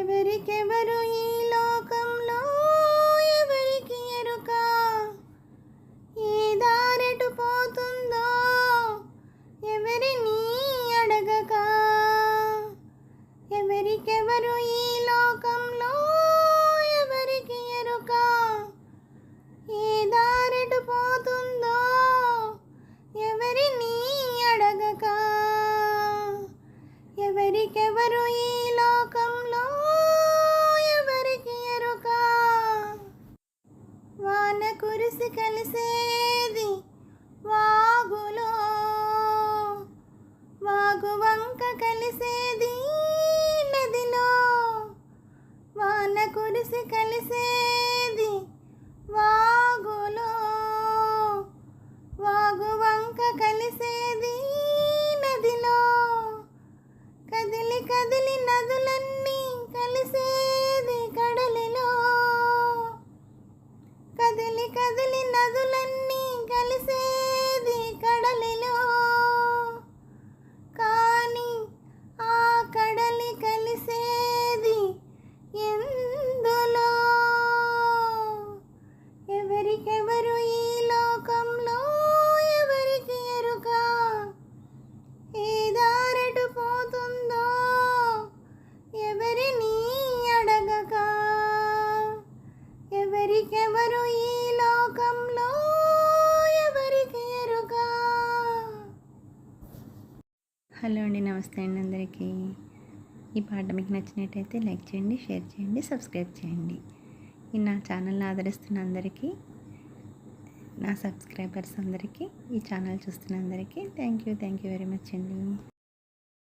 ఎవరికెవరు ఈ లోకంలో ఎవరికి ఎరుక, ఏ దారెటు పోతుందో ఎవరిని అడగక. ఎవరికెవరు ఈ లోకంలో ఎవరికి ఎరుక, ఏ దారెటు పోతుందో ఎవరిని అడగక. ఎవరికెవరు ఈ లోకంలో ఎవరికి ఎరుక. వాన కురిసి కలిసేది వాగులో, వాగు వంక కలిసేది నదిలో. వాన కురిసి కలిసేది వాగులో, వాగు వంక కలిసేది నదిలో. కదిలి కదిలి నదులన్నీ కలిసేది కడలిలో. కదిలి కదిలి నదులన్నీ కలిసేది కడలిలో. కానీ ఆ కడలి కలిసేది ఎందులో. ఎవరికెవరు ఈ లోకంలో ఎవరికి ఎరుక, ఏ దారెటు పోతుందో ఎవరిని అడగక. ఎవరికెవరు ఈ లోకంలో ఎవరికి ఎరుక. హలో అండి, నమస్తే అండి అందరికీ. ఈ పాట మీకు నచ్చినట్టయితే లైక్ చేయండి, షేర్ చేయండి, సబ్స్క్రైబ్ చేయండి. ఈ నా ఛానల్ని ఆదరిస్తున్న అందరికీ, నా సబ్స్క్రైబర్స్ అందరికీ, ఈ ఛానల్ చూస్తున్న అందరికీ థ్యాంక్ యూ వెరీ మచ్ అండి.